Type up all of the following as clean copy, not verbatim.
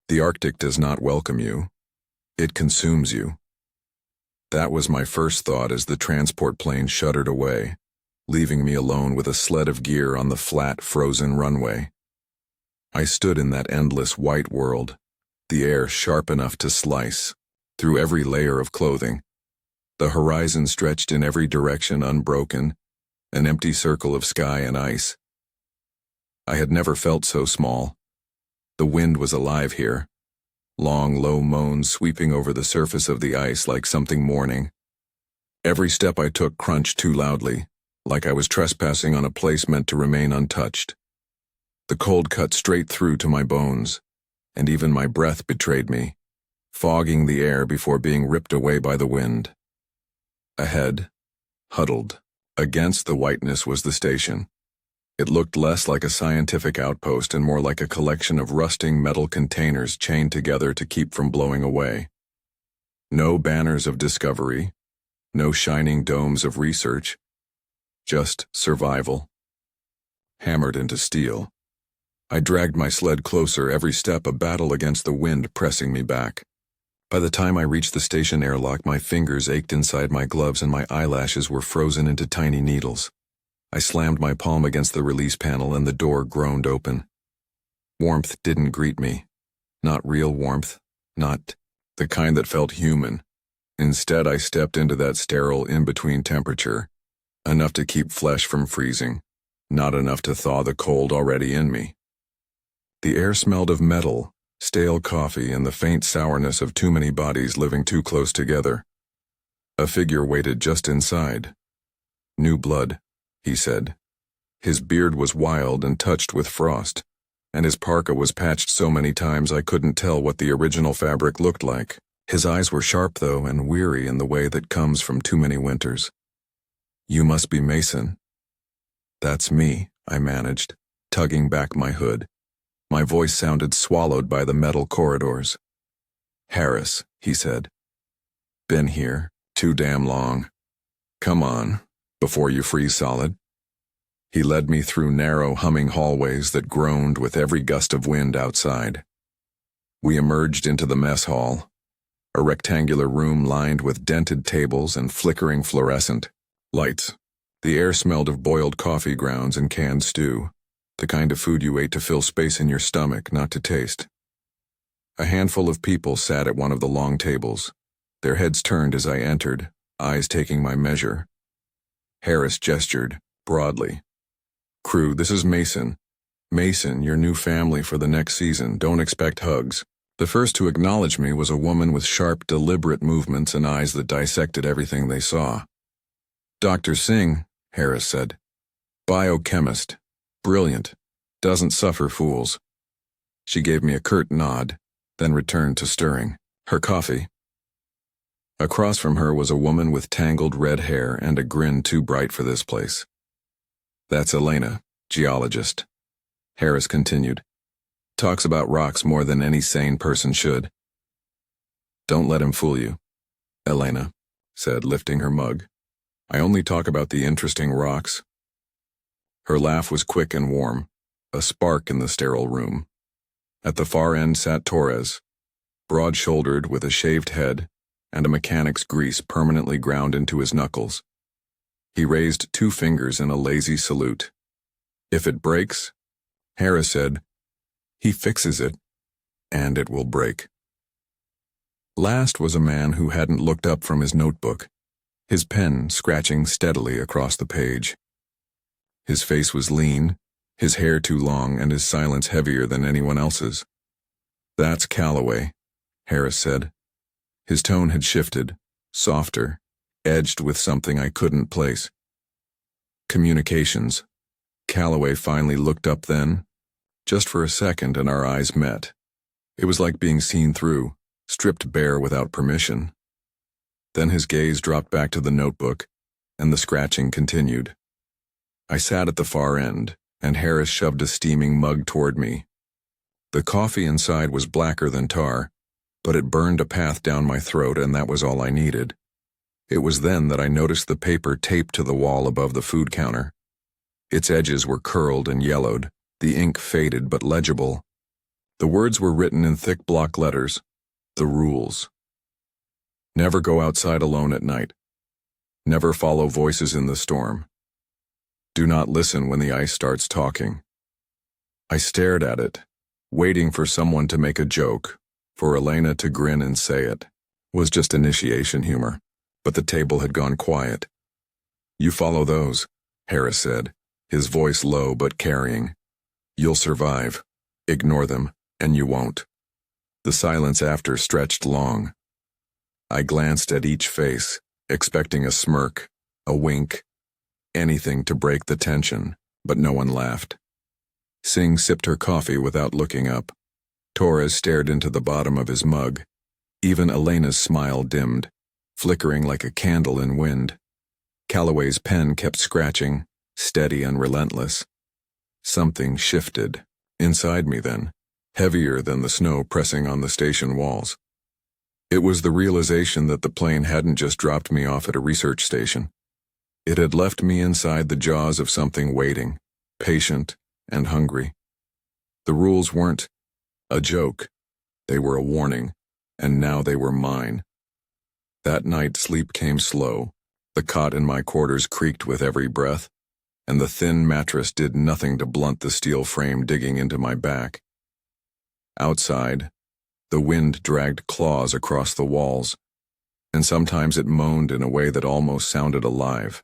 The Arctic does not welcome you. It consumes you. That was my first thought as the transport plane shuddered away, leaving me alone with a sled of gear on the flat, frozen runway. I stood in that endless white world, the air sharp enough to slice through every layer of clothing. The horizon stretched in every direction unbroken, an empty circle of sky and ice. I had never felt so small. The wind was alive here, long, low moans sweeping over the surface of the ice like something mourning. Every step I took crunched too loudly, like I was trespassing on a place meant to remain untouched. The cold cut straight through to my bones, and even my breath betrayed me, fogging the air before being ripped away by the wind. Ahead, huddled against the whiteness, was the station. It looked less like a scientific outpost and more like a collection of rusting metal containers chained together to keep from blowing away. No banners of discovery, no shining domes of research, just survival. Hammered into steel. I dragged my sled closer, every step a battle against the wind pressing me back. By the time I reached the station airlock, my fingers ached inside my gloves and my eyelashes were frozen into tiny needles. I slammed my palm against the release panel and the door groaned open. Warmth didn't greet me. Not real warmth, not the kind that felt human. Instead, I stepped into that sterile in-between temperature, enough to keep flesh from freezing, not enough to thaw the cold already in me. The air smelled of metal, stale coffee, and the faint sourness of too many bodies living too close together. A figure waited just inside. New blood, he said. His beard was wild and touched with frost, and his parka was patched so many times I couldn't tell what the original fabric looked like. His eyes were sharp, though, and weary in the way that comes from too many winters. "You must be Mason." "That's me," I managed, tugging back my hood. My voice sounded swallowed by the metal corridors. "Harris," he said. "Been here too damn long. Come on, before you freeze solid." He led me through narrow, humming hallways that groaned with every gust of wind outside. We emerged into the mess hall, a rectangular room lined with dented tables and flickering fluorescent lights. The air smelled of boiled coffee grounds and canned stew, the kind of food you ate to fill space in your stomach, not to taste. A handful of people sat at one of the long tables, their heads turned as I entered, eyes taking my measure. Harris gestured, broadly. "Crew, this is Mason. Mason, your new family for the next season. Don't expect hugs." The first to acknowledge me was a woman with sharp, deliberate movements and eyes that dissected everything they saw. "Dr. Singh," Harris said. "Biochemist. Brilliant. Doesn't suffer fools." She gave me a curt nod, then returned to stirring her coffee. Across from her was a woman with tangled red hair and a grin too bright for this place. "That's Elena, geologist," Harris continued. "Talks about rocks more than any sane person should." "Don't let him fool you," Elena said, lifting her mug. "I only talk about the interesting rocks." Her laugh was quick and warm, a spark in the sterile room. At the far end sat Torres, broad-shouldered with a shaved head and a mechanic's grease permanently ground into his knuckles. He raised 2 fingers in a lazy salute. "If it breaks," Harris said, "he fixes it, and it will break." Last was a man who hadn't looked up from his notebook, his pen scratching steadily across the page. His face was lean, his hair too long, and his silence heavier than anyone else's. "That's Calloway," Harris said. His tone had shifted, softer, edged with something I couldn't place. "Communications." Calloway finally looked up then, just for a second, and our eyes met. It was like being seen through, stripped bare without permission. Then his gaze dropped back to the notebook, and the scratching continued. I sat at the far end, and Harris shoved a steaming mug toward me. The coffee inside was blacker than tar, but it burned a path down my throat, and that was all I needed. It was then that I noticed the paper taped to the wall above the food counter. Its edges were curled and yellowed, the ink faded but legible. The words were written in thick block letters. The rules. Never go outside alone at night. Never follow voices in the storm. Do not listen when the ice starts talking. I stared at it, waiting for someone to make a joke, for Elena to grin and say it. Was just initiation humor, but the table had gone quiet. You follow those, Harris said, his voice low but carrying. You'll survive. Ignore them, and you won't. The silence after stretched long. I glanced at each face, expecting a smirk, a wink, anything to break the tension, but no one laughed. Singh sipped her coffee without looking up. Torres stared into the bottom of his mug. Even Elena's smile dimmed, flickering like a candle in wind. Calloway's pen kept scratching, steady and relentless. Something shifted, inside me then, heavier than the snow pressing on the station walls. It was the realization that the plane hadn't just dropped me off at a research station. It had left me inside the jaws of something waiting, patient and hungry. The rules weren't a joke. They were a warning, and now they were mine. That night sleep came slow. The cot in my quarters creaked with every breath, and the thin mattress did nothing to blunt the steel frame digging into my back. Outside, the wind dragged claws across the walls, and sometimes it moaned in a way that almost sounded alive.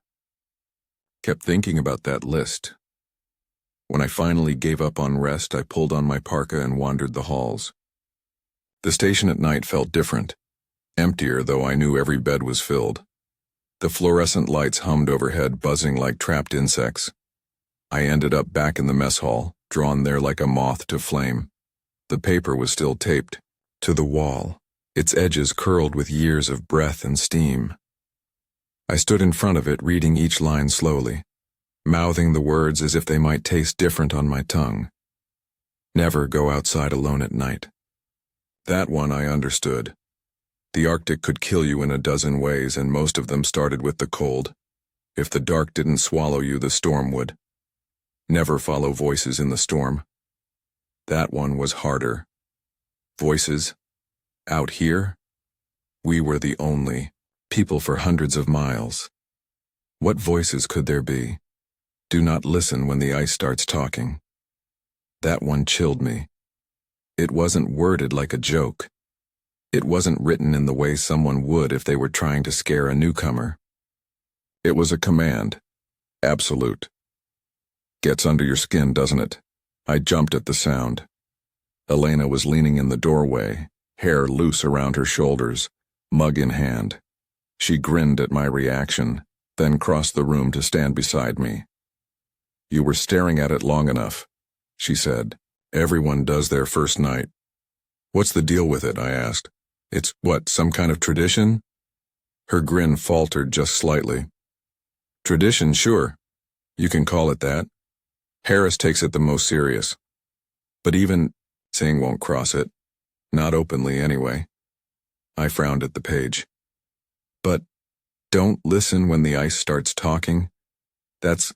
Kept thinking about that list. When I finally gave up on rest, I pulled on my parka and wandered the halls. The station at night felt different, emptier though I knew every bed was filled. The fluorescent lights hummed overhead, buzzing like trapped insects. I ended up back in the mess hall, drawn there like a moth to flame. The paper was still taped to the wall, its edges curled with years of breath and steam. I stood in front of it, reading each line slowly, mouthing the words as if they might taste different on my tongue. Never go outside alone at night. That one I understood. The Arctic could kill you in a dozen ways, and most of them started with the cold. If the dark didn't swallow you, the storm would. Never follow voices in the storm. That one was harder. Voices? Out here? We were the only people for hundreds of miles. What voices could there be? Do not listen when the ice starts talking. That one chilled me. It wasn't worded like a joke. It wasn't written in the way someone would if they were trying to scare a newcomer. It was a command. Absolute. Gets under your skin, doesn't it? I jumped at the sound. Elena was leaning in the doorway, hair loose around her shoulders, mug in hand. She grinned at my reaction, then crossed the room to stand beside me. You were staring at it long enough, she said. Everyone does their first night. What's the deal with it? I asked. It's what, some kind of tradition? Her grin faltered just slightly. Tradition, sure. You can call it that. Harris takes it the most serious. But even Singh won't cross it. Not openly, anyway. I frowned at the page. But don't listen when the ice starts talking. That's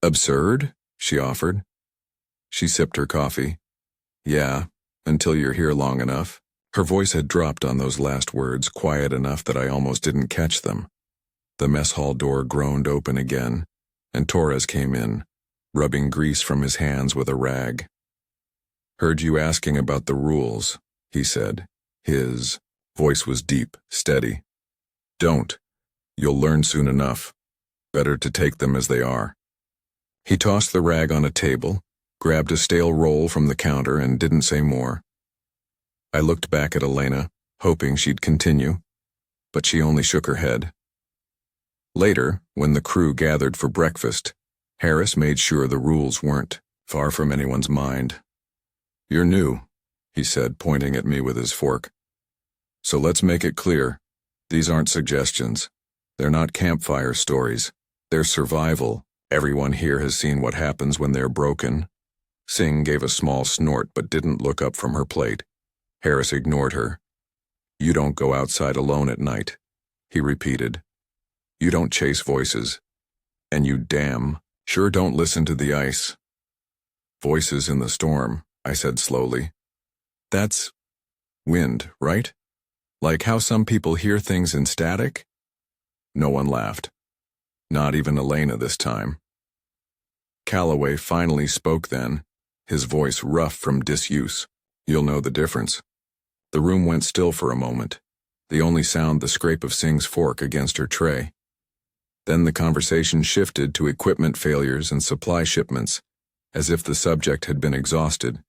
absurd, she offered. She sipped her coffee. Yeah, until you're here long enough. Her voice had dropped on those last words, quiet enough that I almost didn't catch them. The mess hall door groaned open again, and Torres came in, rubbing grease from his hands with a rag. Heard you asking about the rules, he said. His voice was deep, steady. Don't. You'll learn soon enough. Better to take them as they are. He tossed the rag on a table, grabbed a stale roll from the counter, and didn't say more. I looked back at Elena, hoping she'd continue, but she only shook her head. Later, when the crew gathered for breakfast, Harris made sure the rules weren't far from anyone's mind. You're new, he said, pointing at me with his fork. So let's make it clear. These aren't suggestions. They're not campfire stories. They're survival. Everyone here has seen what happens when they're broken. Singh gave a small snort but didn't look up from her plate. Harris ignored her. You don't go outside alone at night, he repeated. You don't chase voices. And you damn sure don't listen to the ice. Voices in the storm, I said slowly. That's wind, right? Like how some people hear things in static? No one laughed. Not even Elena this time. Calloway finally spoke then, his voice rough from disuse. You'll know the difference. The room went still for a moment, the only sound the scrape of Singh's fork against her tray. Then the conversation shifted to equipment failures and supply shipments, as if the subject had been exhausted.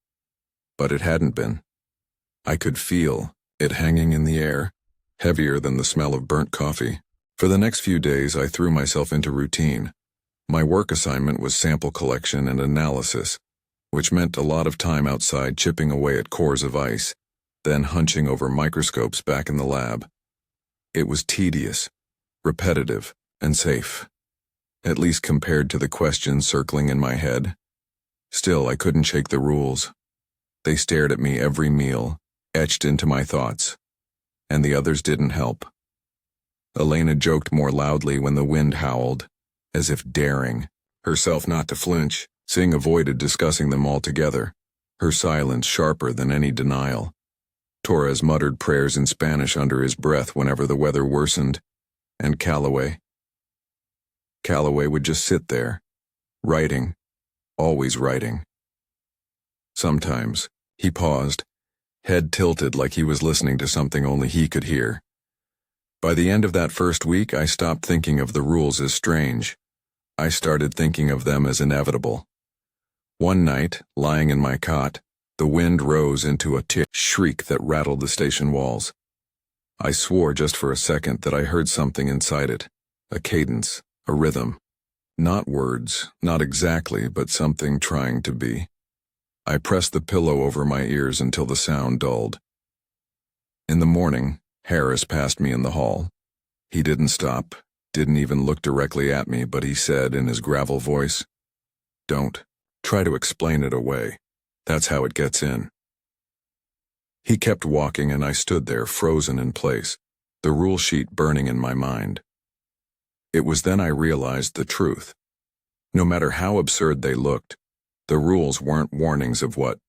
But it hadn't been. I could feel it hanging in the air, heavier than the smell of burnt coffee. For the next few days, I threw myself into routine. My work assignment was sample collection and analysis, which meant a lot of time outside chipping away at cores of ice, then hunching over microscopes back in the lab. It was tedious, repetitive, and safe, at least compared to the questions circling in my head. Still, I couldn't shake the rules. They stared at me every meal, etched into my thoughts, and the others didn't help. Elena joked more loudly when the wind howled, as if daring herself not to flinch. Singh avoided discussing them altogether, her silence sharper than any denial. Torres muttered prayers in Spanish under his breath whenever the weather worsened, and Calloway would just sit there, writing, always writing. Sometimes, he paused, head tilted like he was listening to something only he could hear. By the end of that first week, I stopped thinking of the rules as strange. I started thinking of them as inevitable. One night, lying in my cot, the wind rose into a shriek that rattled the station walls. I swore just for a second that I heard something inside it, a cadence, a rhythm. Not words, not exactly, but something trying to be. I pressed the pillow over my ears until the sound dulled. In the morning, Harris passed me in the hall. He didn't stop, didn't even look directly at me, but he said in his gravel voice, "Don't try to explain it away. That's how it gets in." He kept walking and I stood there frozen in place, the rule sheet burning in my mind. It was then I realized the truth. No matter how absurd they looked, the rules weren't warnings of what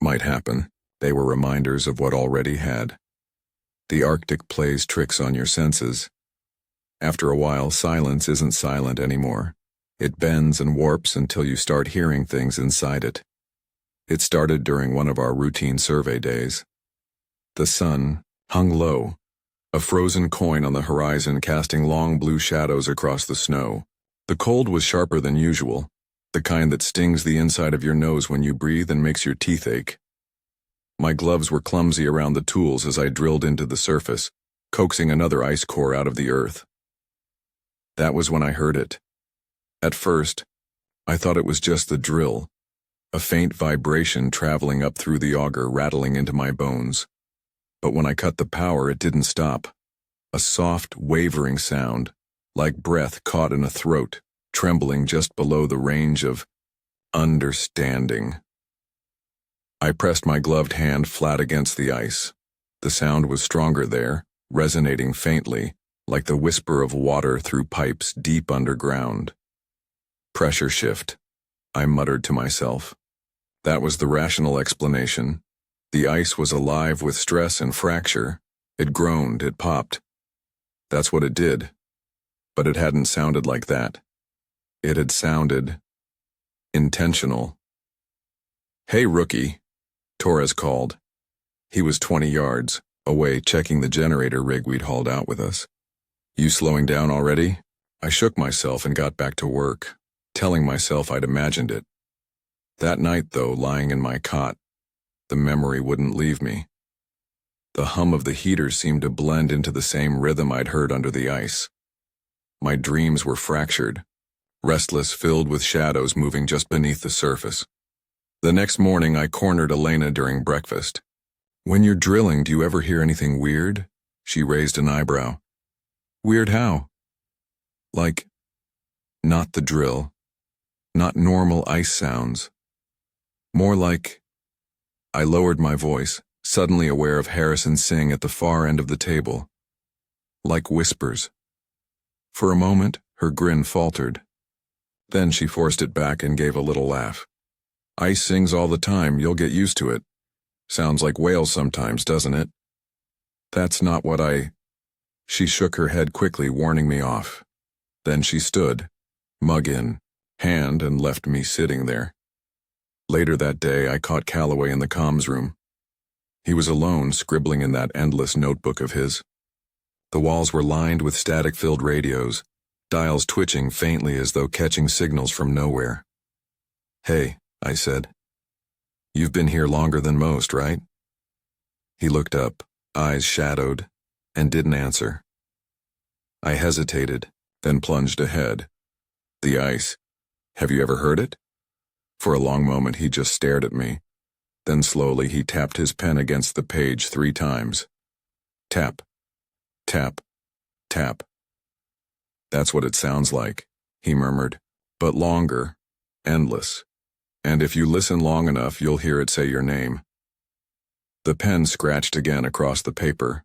might happen. They were reminders of what already had. The Arctic plays tricks on your senses. After a while, silence isn't silent anymore. It bends and warps until you start hearing things inside it. It started during one of our routine survey days. The sun hung low, a frozen coin on the horizon casting long blue shadows across the snow. The cold was sharper than usual, the kind that stings the inside of your nose when you breathe and makes your teeth ache. My gloves were clumsy around the tools as I drilled into the surface, coaxing another ice core out of the earth. That was when I heard it. At first, I thought it was just the drill, a faint vibration traveling up through the auger rattling into my bones. But when I cut the power, it didn't stop. A soft, wavering sound, like breath caught in a throat, trembling just below the range of understanding. I pressed my gloved hand flat against the ice. The sound was stronger there, resonating faintly, like the whisper of water through pipes deep underground. Pressure shift, I muttered to myself. That was the rational explanation. The ice was alive with stress and fracture. It groaned, it popped. That's what it did. But it hadn't sounded like that. It had sounded intentional. "Hey, rookie," Torres called. He was 20 yards away, checking the generator rig we'd hauled out with us. "You slowing down already?" I shook myself and got back to work, telling myself I'd imagined it. That night, though, lying in my cot, the memory wouldn't leave me. The hum of the heater seemed to blend into the same rhythm I'd heard under the ice. My dreams were fractured, restless, filled with shadows moving just beneath the surface. The next morning, I cornered Elena during breakfast. "When you're drilling, do you ever hear anything weird?" She raised an eyebrow. "Weird how?" "Like, not the drill, not normal ice sounds. More like..." I lowered my voice, suddenly aware of Harrison Singh at the far end of the table. "Like whispers." For a moment, her grin faltered. Then she forced it back and gave a little laugh. "Ice sings all the time, you'll get used to it." Sounds like whales sometimes, doesn't it? That's not what I... She shook her head quickly, warning me off. Then she stood, mug in hand, and left me sitting there. Later that day, I caught Calloway in the comms room. He was alone, scribbling in that endless notebook of his. The walls were lined with static-filled radios, dials twitching faintly as though catching signals from nowhere. "Hey," I said. "You've been here longer than most, right?" He looked up, eyes shadowed, and didn't answer. I hesitated, then plunged ahead. "The ice. Have you ever heard it?" For a long moment he just stared at me. Then slowly he tapped his pen against the page 3 times. Tap. Tap. Tap. "That's what it sounds like," he murmured, "but longer, endless. And if you listen long enough, you'll hear it say your name." The pen scratched again across the paper.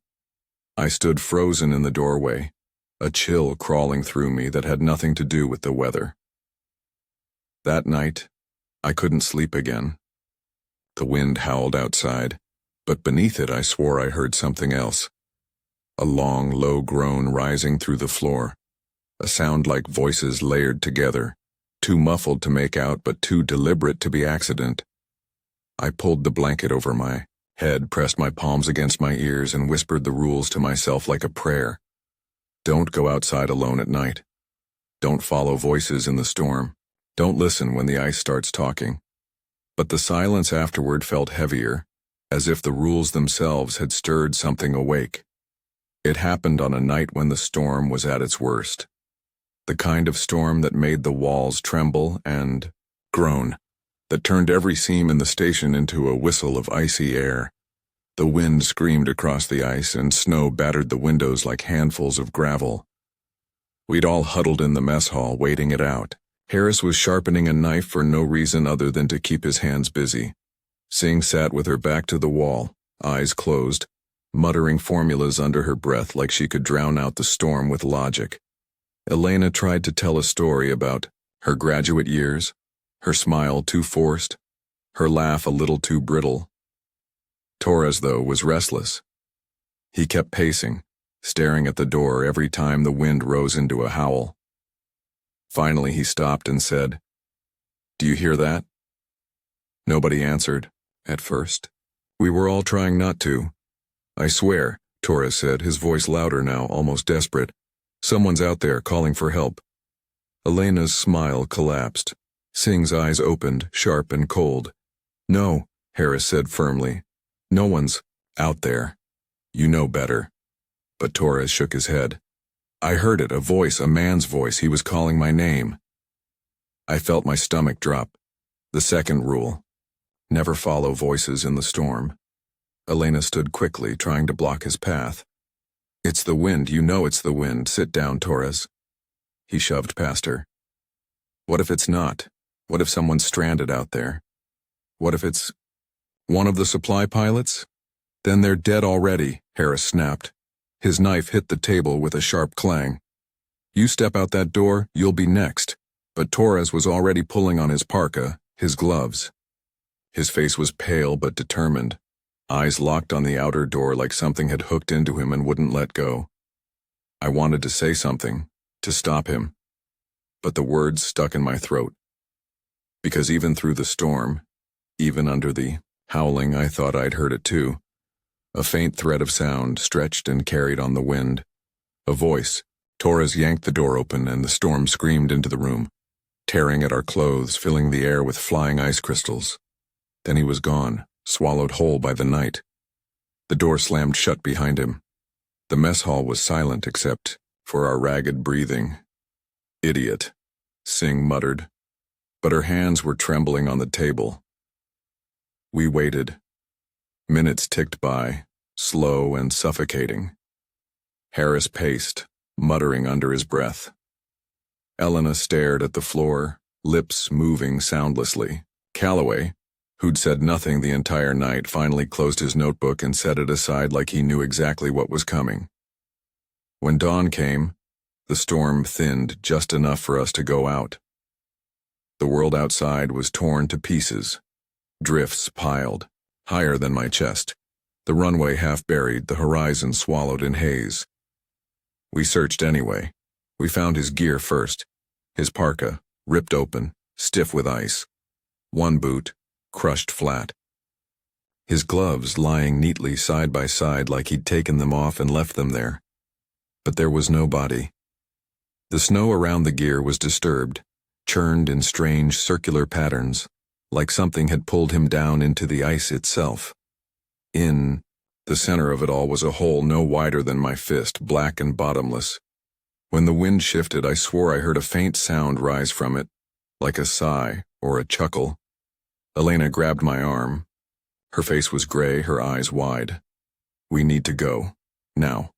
I stood frozen in the doorway, a chill crawling through me that had nothing to do with the weather. That night, I couldn't sleep again. The wind howled outside, but beneath it I swore I heard something else. A long, low groan rising through the floor, a sound like voices layered together, too muffled to make out but too deliberate to be accident. I pulled the blanket over my head, pressed my palms against my ears, and whispered the rules to myself like a prayer. Don't go outside alone at night. Don't follow voices in the storm. Don't listen when the ice starts talking. But the silence afterward felt heavier, as if the rules themselves had stirred something awake. It happened on a night when the storm was at its worst. The kind of storm that made the walls tremble and groan, that turned every seam in the station into a whistle of icy air. The wind screamed across the ice, and snow battered the windows like handfuls of gravel. We'd all huddled in the mess hall, waiting it out. Harris was sharpening a knife for no reason other than to keep his hands busy. Singh sat with her back to the wall, eyes closed, muttering formulas under her breath like she could drown out the storm with logic. Elena tried to tell a story about her graduate years, her smile too forced, her laugh a little too brittle. Torres, though, was restless. He kept pacing, staring at the door every time the wind rose into a howl. Finally he stopped and said, "Do you hear that?" Nobody answered, at first. We were all trying not to. "I swear," Torres said, his voice louder now, almost desperate. "Someone's out there calling for help." Elena's smile collapsed. Singh's eyes opened, sharp and cold. "No," Harris said firmly. "No one's out there. You know better." But Torres shook his head. "I heard it, a voice, a man's voice. He was calling my name." I felt my stomach drop. The second rule: never follow voices in the storm. Elena stood quickly, trying to block his path. "It's the wind, you know it's the wind. Sit down, Torres." He shoved past her. "What if it's not? What if someone's stranded out there? What if it's one of the supply pilots? Then they're dead already," Harris snapped. His knife hit the table with a sharp clang. "You step out that door, you'll be next." But Torres was already pulling on his parka, his gloves. His face was pale but determined, eyes locked on the outer door like something had hooked into him and wouldn't let go. I wanted to say something, to stop him, but the words stuck in my throat. Because even through the storm, even under the howling, I thought I'd heard it too. A faint thread of sound stretched and carried on the wind. A voice. Torres yanked the door open and the storm screamed into the room, tearing at our clothes, filling the air with flying ice crystals. Then he was gone, swallowed whole by the night. The door slammed shut behind him. The mess hall was silent except for our ragged breathing. "Idiot," Singh muttered, but her hands were trembling on the table. We waited. Minutes ticked by, slow and suffocating. Harris paced, muttering under his breath. Elena stared at the floor, lips moving soundlessly. Calloway, who'd said nothing the entire night, finally closed his notebook and set it aside like he knew exactly what was coming. When dawn came, the storm thinned just enough for us to go out. The world outside was torn to pieces, drifts piled, higher than my chest. The runway half buried, the horizon swallowed in haze. We searched anyway. We found his gear first. His parka, ripped open, stiff with ice. One boot, crushed flat. His gloves lying neatly side by side like he'd taken them off and left them there. But there was no body. The snow around the gear was disturbed, churned in strange circular patterns, like something had pulled him down into the ice itself. In the center of it all was a hole no wider than my fist, black and bottomless. When the wind shifted, I swore I heard a faint sound rise from it, like a sigh or a chuckle. Elena grabbed my arm. Her face was gray, her eyes wide. "We need to go. Now."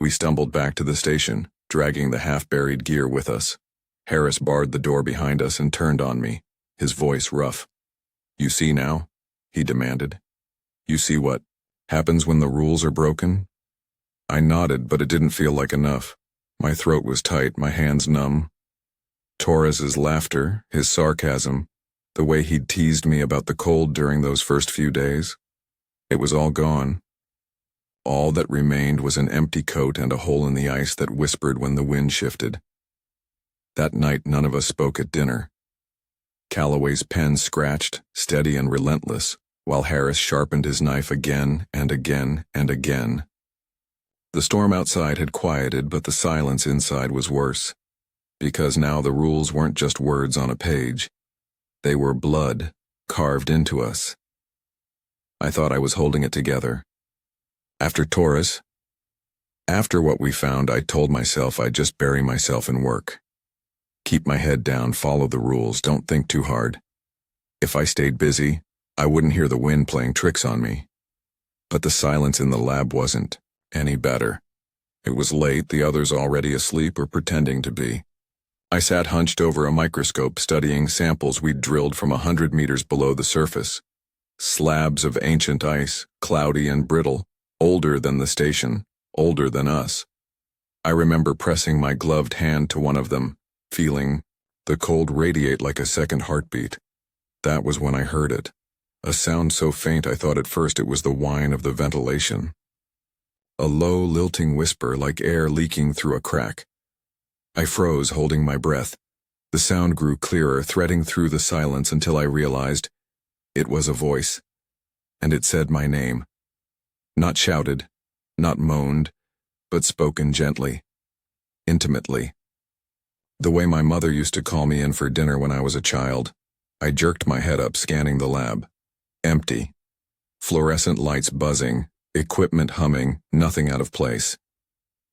We stumbled back to the station, dragging the half-buried gear with us. Harris barred the door behind us and turned on me, his voice rough. "You see now?" he demanded. "You see what happens when the rules are broken?" I nodded, but it didn't feel like enough. My throat was tight, my hands numb. Torres's laughter, his sarcasm, the way he'd teased me about the cold during those first few days, it was all gone. All that remained was an empty coat and a hole in the ice that whispered when the wind shifted. That night none of us spoke at dinner. Calloway's pen scratched, steady and relentless, while Harris sharpened his knife again and again and again. The storm outside had quieted, but the silence inside was worse, because now the rules weren't just words on a page. They were blood, carved into us. I thought I was holding it together. After Torres, after what we found, I told myself I'd just bury myself in work. Keep my head down, follow the rules, don't think too hard. If I stayed busy, I wouldn't hear the wind playing tricks on me. But the silence in the lab wasn't any better. It was late, the others already asleep or pretending to be. I sat hunched over a microscope studying samples we'd drilled from 100 meters below the surface. Slabs of ancient ice, cloudy and brittle, older than the station, older than us. I remember pressing my gloved hand to one of them, feeling the cold radiate like a second heartbeat. That was when I heard it. A sound so faint I thought at first it was the whine of the ventilation. A low, lilting whisper like air leaking through a crack. I froze, holding my breath. The sound grew clearer, threading through the silence until I realized it was a voice. And it said my name. Not shouted, not moaned, but spoken gently, intimately. The way my mother used to call me in for dinner when I was a child. I jerked my head up, scanning the lab. Empty. Fluorescent lights buzzing, equipment humming, nothing out of place.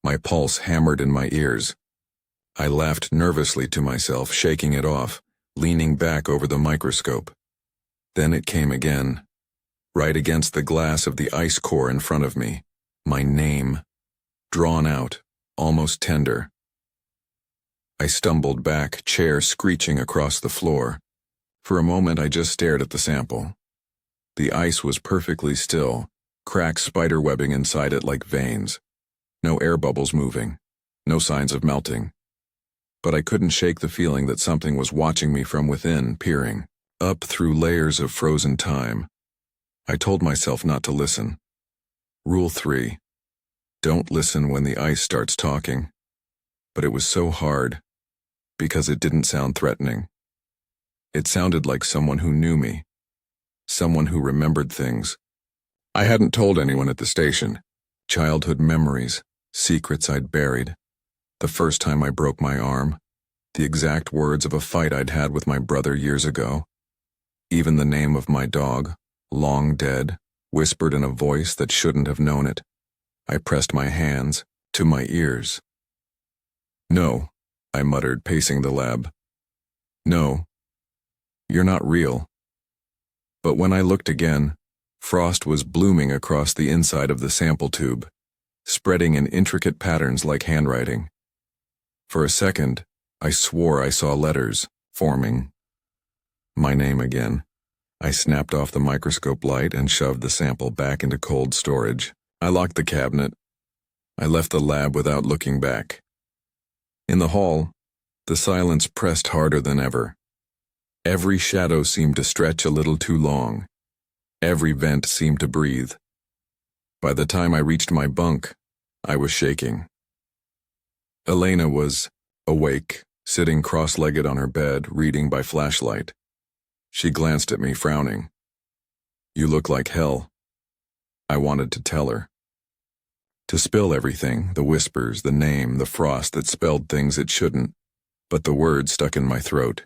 My pulse hammered in my ears. I laughed nervously to myself, shaking it off, leaning back over the microscope. Then it came again. Right against the glass of the ice core in front of me. My name. Drawn out, almost tender. I stumbled back, chair screeching across the floor. For a moment I just stared at the sample. The ice was perfectly still, cracked spiderwebbing inside it like veins. No air bubbles moving, no signs of melting. But I couldn't shake the feeling that something was watching me from within, peering up through layers of frozen time. I told myself not to listen. Rule 3. Don't listen when the ice starts talking. But it was so hard, because it didn't sound threatening. It sounded like someone who knew me, someone who remembered things I hadn't told anyone at the station. Childhood memories, secrets I'd buried. The first time I broke my arm, the exact words of a fight I'd had with my brother years ago. Even the name of my dog, long dead, whispered in a voice that shouldn't have known it. I pressed my hands to my ears. "No," I muttered, pacing the lab. "No, you're not real." But when I looked again, frost was blooming across the inside of the sample tube, spreading in intricate patterns like handwriting. For a second, I swore I saw letters forming. My name again. I snapped off the microscope light and shoved the sample back into cold storage. I locked the cabinet. I left the lab without looking back. In the hall, the silence pressed harder than ever. Every shadow seemed to stretch a little too long. Every vent seemed to breathe. By the time I reached my bunk, I was shaking. Elena was awake, sitting cross-legged on her bed, reading by flashlight. She glanced at me, frowning. "You look like hell." I wanted to tell her. To spill everything, the whispers, the name, the frost that spelled things it shouldn't, but the word stuck in my throat.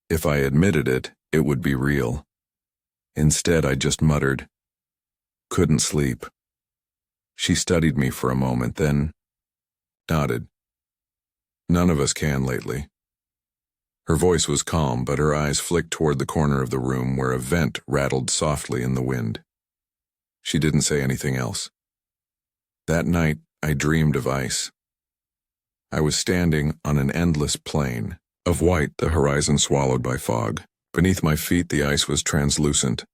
If I admitted it, it would be real. Instead, I just muttered, "Couldn't sleep." She studied me for a moment, then nodded. "None of us can lately." Her voice was calm, but her eyes flicked toward the corner of the room where a vent rattled softly in the wind. She didn't say anything else. That night, I dreamed of ice. I was standing on an endless plain of white, the horizon swallowed by fog. Beneath my feet, the ice was translucent,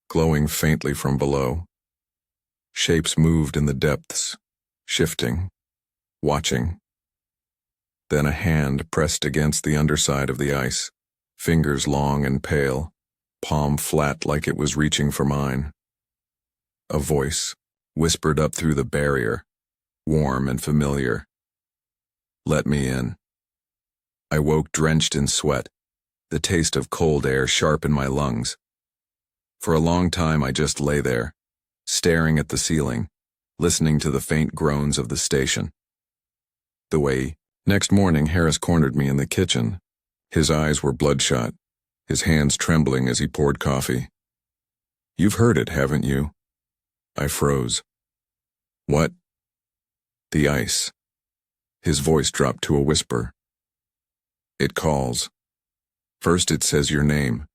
glowing faintly from below. Shapes moved in the depths, shifting, watching. Then a hand pressed against the underside of the ice, fingers long and pale, palm flat like it was reaching for mine. A voice whispered up through the barrier, warm and familiar. "Let me in." I woke drenched in sweat, the taste of cold air sharp in my lungs. For a long time I just lay there, staring at the ceiling, listening to the faint groans of the station. Next morning, Harris cornered me in the kitchen. His eyes were bloodshot, his hands trembling as he poured coffee. "You've heard it, haven't you?" I froze. "What?" "The ice." His voice dropped to a whisper. "It calls. First it says your name.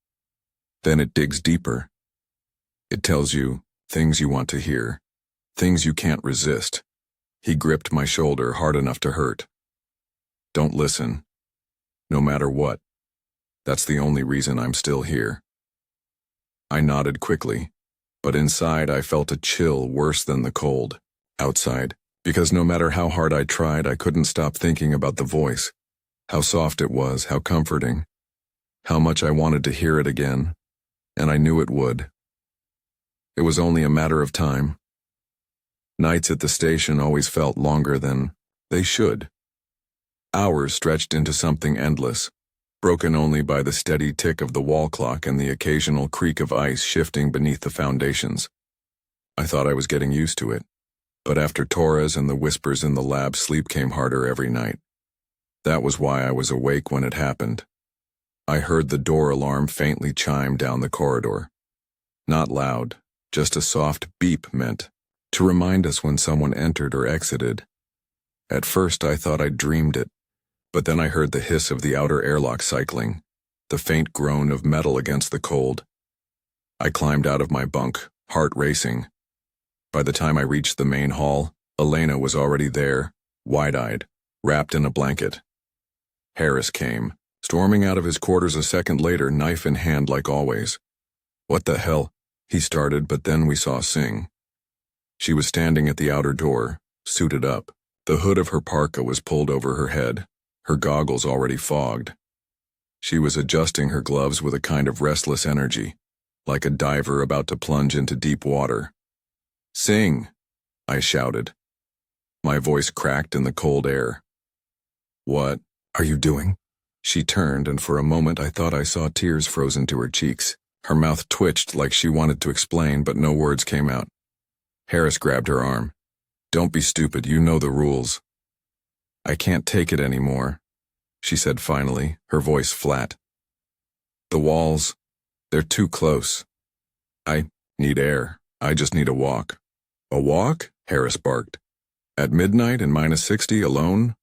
Then it digs deeper. It tells you things you want to hear, things you can't resist." He gripped my shoulder hard enough to hurt. "Don't listen. No matter what. That's the only reason I'm still here." I nodded quickly, but inside I felt a chill worse than the cold outside, because no matter how hard I tried, I couldn't stop thinking about the voice, how soft it was, how comforting, how much I wanted to hear it again, and I knew it would. It was only a matter of time. Nights at the station always felt longer than they should. Hours stretched into something endless, broken only by the steady tick of the wall clock and the occasional creak of ice shifting beneath the foundations. I thought I was getting used to it, but after Torres and the whispers in the lab, sleep came harder every night. That was why I was awake when it happened. I heard the door alarm faintly chime down the corridor. Not loud, just a soft beep meant to remind us when someone entered or exited. At first I thought I'd dreamed it, but then I heard the hiss of the outer airlock cycling, the faint groan of metal against the cold. I climbed out of my bunk, heart racing. By the time I reached the main hall, Elena was already there, wide-eyed, wrapped in a blanket. Harris came, storming out of his quarters a second later, knife in hand like always. "What the hell?" he started, but then we saw Singh. She was standing at the outer door, suited up. The hood of her parka was pulled over her head, her goggles already fogged. She was adjusting her gloves with a kind of restless energy, like a diver about to plunge into deep water. "Sing!" I shouted. My voice cracked in the cold air. "What are you doing?" She turned, and for a moment I thought I saw tears frozen to her cheeks. Her mouth twitched like she wanted to explain, but no words came out. Harris grabbed her arm. "Don't be stupid, you know the rules." "I can't take it anymore," she said finally, her voice flat. "The walls, they're too close. I need air. I just need a walk." "A walk?" Harris barked. "At midnight and -60 alone?"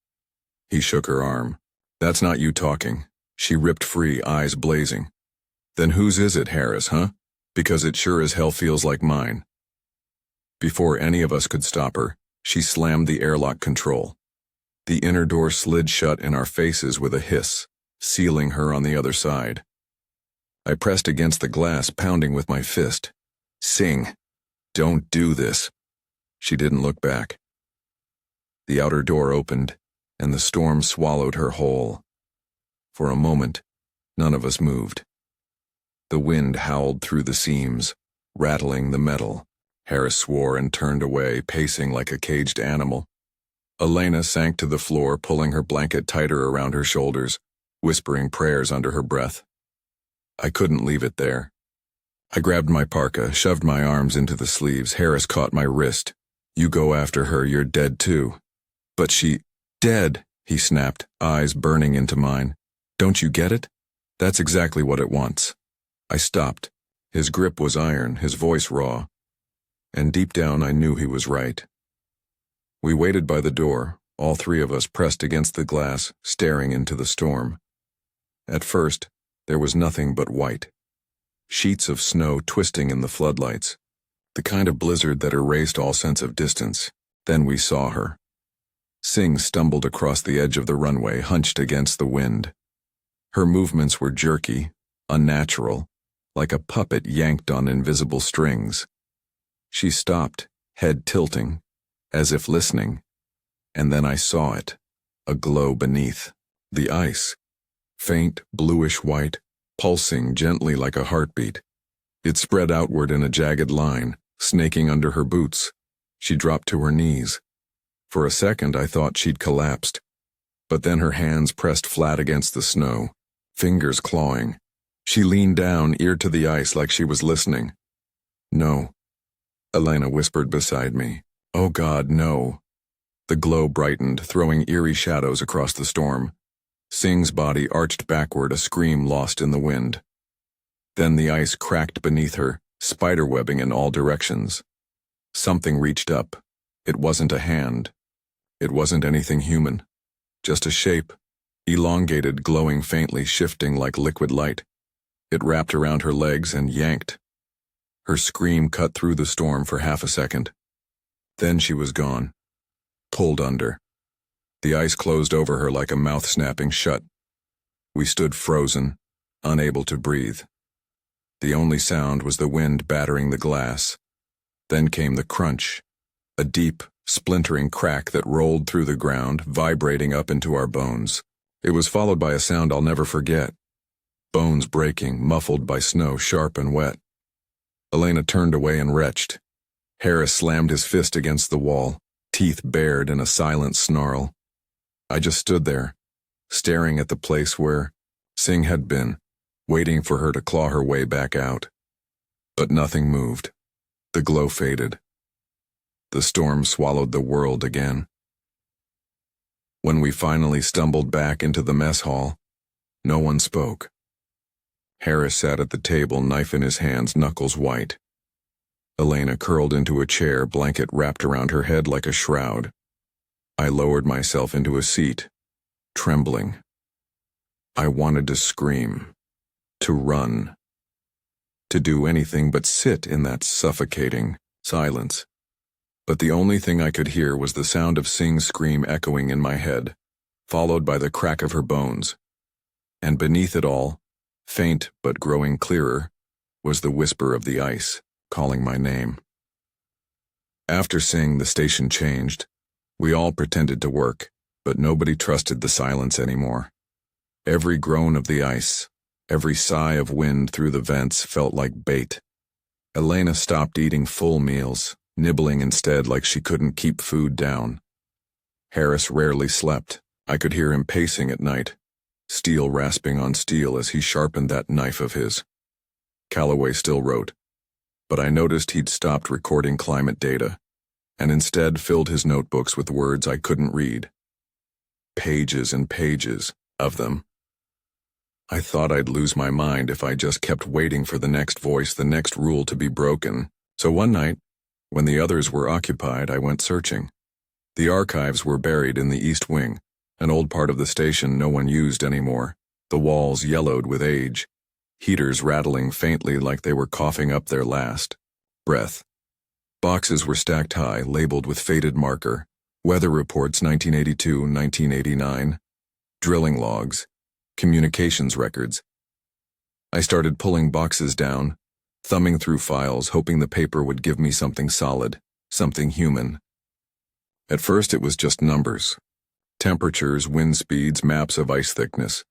He shook her arm. "That's not you talking." She ripped free, eyes blazing. "Then whose is it, Harris, huh? Because it sure as hell feels like mine." Before any of us could stop her, she slammed the airlock control. The inner door slid shut in our faces with a hiss, sealing her on the other side. I pressed against the glass, pounding with my fist. "Sing! Don't do this!" She didn't look back. The outer door opened, and the storm swallowed her whole. For a moment, none of us moved. The wind howled through the seams, rattling the metal. Harris swore and turned away, pacing like a caged animal. Elena sank to the floor, pulling her blanket tighter around her shoulders, whispering prayers under her breath. I couldn't leave it there. I grabbed my parka, shoved my arms into the sleeves. Harris caught my wrist. You go after her, you're dead too. But she... Dead, he snapped, eyes burning into mine. Don't you get it? That's exactly what it wants. I stopped. His grip was iron, his voice raw. And deep down I knew he was right. We waited by the door, all three of us pressed against the glass, staring into the storm. At first, there was nothing but white. Sheets of snow twisting in the floodlights. The kind of blizzard that erased all sense of distance. Then we saw her. Singh stumbled across the edge of the runway, hunched against the wind. Her movements were jerky, unnatural, like a puppet yanked on invisible strings. She stopped, head tilting, as if listening, and then I saw it, a glow beneath, the ice, faint bluish white, pulsing gently like a heartbeat. It spread outward in a jagged line, snaking under her boots. She dropped to her knees. For a second I thought she'd collapsed, but then her hands pressed flat against the snow, fingers clawing. She leaned down, ear to the ice, like she was listening. No, Elena whispered beside me. Oh God, no. The glow brightened, throwing eerie shadows across the storm. Singh's body arched backward, a scream lost in the wind. Then the ice cracked beneath her, spiderwebbing in all directions. Something reached up. It wasn't a hand. It wasn't anything human. Just a shape, elongated, glowing faintly, shifting like liquid light. It wrapped around her legs and yanked. Her scream cut through the storm for half a second. Then she was gone, pulled under. The ice closed over her like a mouth snapping shut. We stood frozen, unable to breathe. The only sound was the wind battering the glass. Then came the crunch, a deep, splintering crack that rolled through the ground, vibrating up into our bones. It was followed by a sound I'll never forget. Bones breaking, muffled by snow, sharp and wet. Elena turned away and retched. Harris slammed his fist against the wall, teeth bared in a silent snarl. I just stood there, staring at the place where Singh had been, waiting for her to claw her way back out. But nothing moved. The glow faded. The storm swallowed the world again. When we finally stumbled back into the mess hall, no one spoke. Harris sat at the table, knife in his hands, knuckles white. Elena curled into a chair, blanket wrapped around her head like a shroud. I lowered myself into a seat, trembling. I wanted to scream, to run, to do anything but sit in that suffocating silence. But the only thing I could hear was the sound of Singh's scream echoing in my head, followed by the crack of her bones. And beneath it all, faint but growing clearer, was the whisper of the ice, calling my name. After Singh, the station changed. We all pretended to work, but nobody trusted the silence anymore. Every groan of the ice, every sigh of wind through the vents felt like bait. Elena stopped eating full meals, nibbling instead like she couldn't keep food down. Harris rarely slept. I could hear him pacing at night, steel rasping on steel as he sharpened that knife of his. Calloway still wrote, but I noticed he'd stopped recording climate data, and instead filled his notebooks with words I couldn't read. Pages and pages of them. I thought I'd lose my mind if I just kept waiting for the next voice, the next rule to be broken. So one night, when the others were occupied, I went searching. The archives were buried in the East Wing, an old part of the station no one used anymore, the walls yellowed with age, heaters rattling faintly like they were coughing up their last breath. Boxes were stacked high, labeled with faded marker, weather reports 1982, 1989, drilling logs, communications records. I started pulling boxes down, thumbing through files, hoping the paper would give me something solid, something human. At first it was just numbers. Temperatures, wind speeds, maps of ice thickness.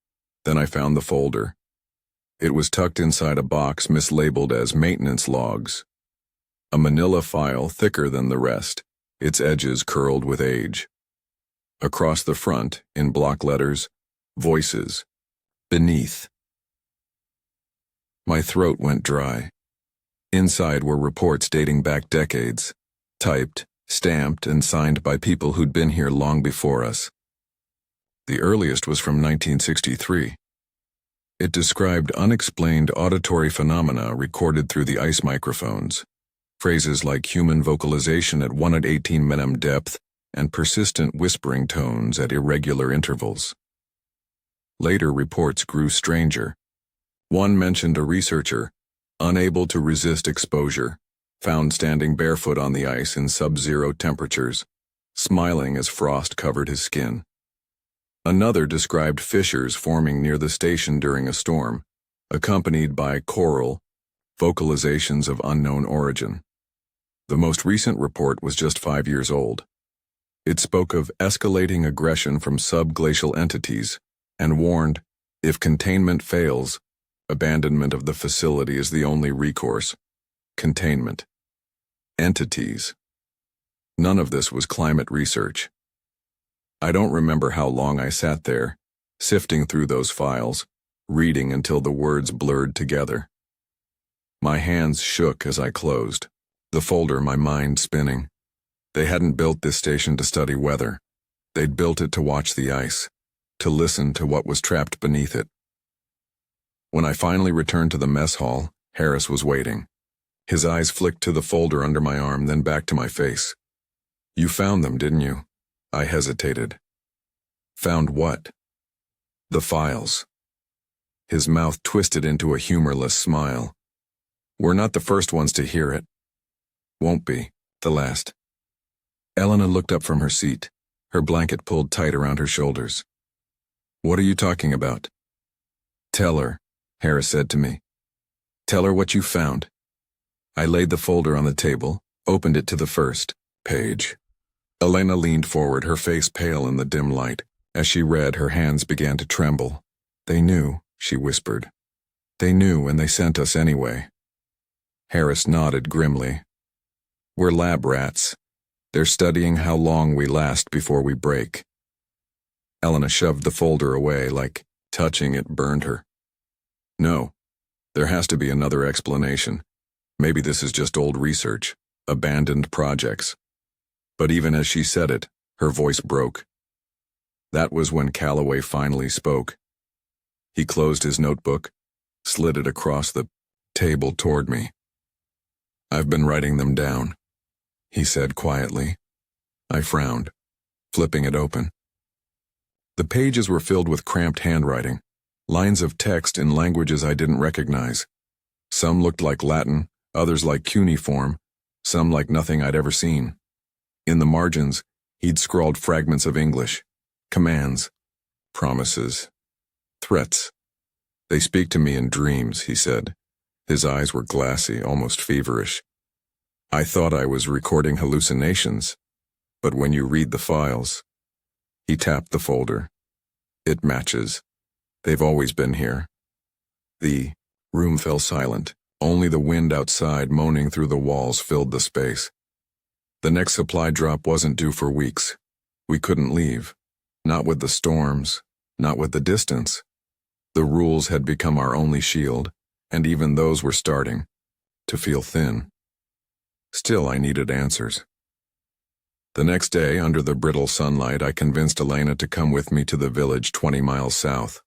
Then I found the folder. It was tucked inside a box mislabeled as maintenance logs, a manila file thicker than the rest, its edges curled with age. Across the front, in block letters, voices. Beneath. My throat went dry. Inside were reports dating back decades, typed, stamped, and signed by people who'd been here long before us. The earliest was from 1963. It described unexplained auditory phenomena recorded through the ice microphones. Phrases like human vocalization at 1/18 mm depth and persistent whispering tones at irregular intervals. Later reports grew stranger. One mentioned a researcher, unable to resist exposure, found standing barefoot on the ice in sub-zero temperatures, smiling as frost covered his skin. Another described fissures forming near the station during a storm, accompanied by choral vocalizations of unknown origin. The most recent report was just 5 years old. It spoke of escalating aggression from subglacial entities and warned, if containment fails, abandonment of the facility is the only recourse. Containment. Entities. None of this was climate research. I don't remember how long I sat there, sifting through those files, reading until the words blurred together. My hands shook as I closed, the folder my mind spinning. They hadn't built this station to study weather. They'd built it to watch the ice, to listen to what was trapped beneath it. When I finally returned to the mess hall, Harris was waiting. His eyes flicked to the folder under my arm, then back to my face. "You found them, didn't you?" I hesitated. "Found what?" "The files." His mouth twisted into a humorless smile. "We're not the first ones to hear it. Won't be, the last." Elena looked up from her seat, her blanket pulled tight around her shoulders. "What are you talking about?" "Tell her," Harris said to me. "Tell her what you found." I laid the folder on the table, opened it to the first page. Elena leaned forward, her face pale in the dim light. As she read, her hands began to tremble. "They knew," she whispered. "They knew, and they sent us anyway." Harris nodded grimly. "We're lab rats. They're studying how long we last before we break." Elena shoved the folder away, like touching it burned her. "No, there has to be another explanation. Maybe this is just old research, abandoned projects." But even as she said it, her voice broke. That was when Calloway finally spoke. He closed his notebook, slid it across the table toward me. "I've been writing them down," he said quietly. I frowned, flipping it open. The pages were filled with cramped handwriting, lines of text in languages I didn't recognize. Some looked like Latin, others like cuneiform, some like nothing I'd ever seen. In the margins, he'd scrawled fragments of English, commands, promises, threats. "They speak to me in dreams," he said. His eyes were glassy, almost feverish. I thought I was recording hallucinations, but when you read the files... He tapped the folder. "It matches. They've always been here." The room fell silent. Only the wind outside moaning through the walls filled the space. The next supply drop wasn't due for weeks. We couldn't leave. Not with the storms, not with the distance. The rules had become our only shield, and even those were starting to feel thin. Still, I needed answers. The next day, under the brittle sunlight, I convinced Elena to come with me to the village 20 miles south.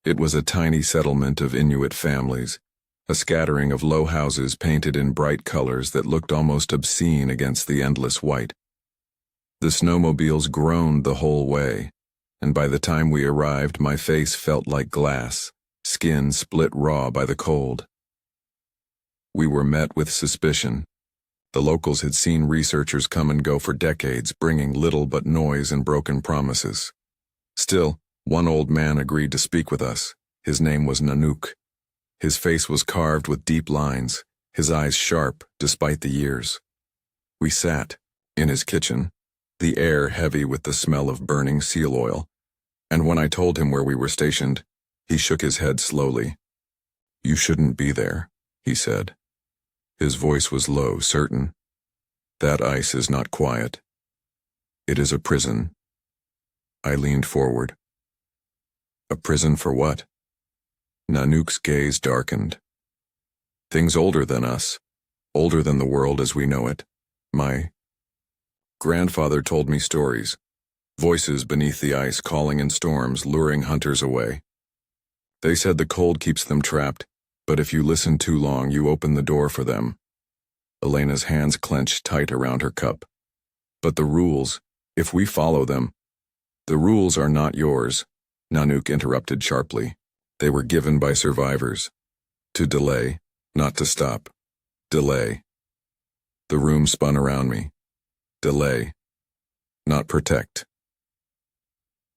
It was a tiny settlement of Inuit families, a scattering of low houses painted in bright colors that looked almost obscene against the endless white. The snowmobiles groaned the whole way, and by the time we arrived, my face felt like glass, skin split raw by the cold. We were met with suspicion. The locals had seen researchers come and go for decades, bringing little but noise and broken promises. Still, one old man agreed to speak with us. His name was Nanook. His face was carved with deep lines, his eyes sharp despite the years. We sat, in his kitchen, the air heavy with the smell of burning seal oil, and when I told him where we were stationed, he shook his head slowly. "You shouldn't be there," he said. His voice was low, certain. That ice is not quiet. It is a prison. I leaned forward. A prison for what? Nanook's gaze darkened. Things older than us, older than the world as we know it. My grandfather told me stories, voices beneath the ice calling in storms, luring hunters away. They said the cold keeps them trapped, but if you listen too long, you open the door for them. Elena's hands clenched tight around her cup. But the rules, if we follow them, the rules are not yours, Nanook interrupted sharply. They were given by survivors. To delay, not to stop. Delay. The room spun around me. Delay, not protect.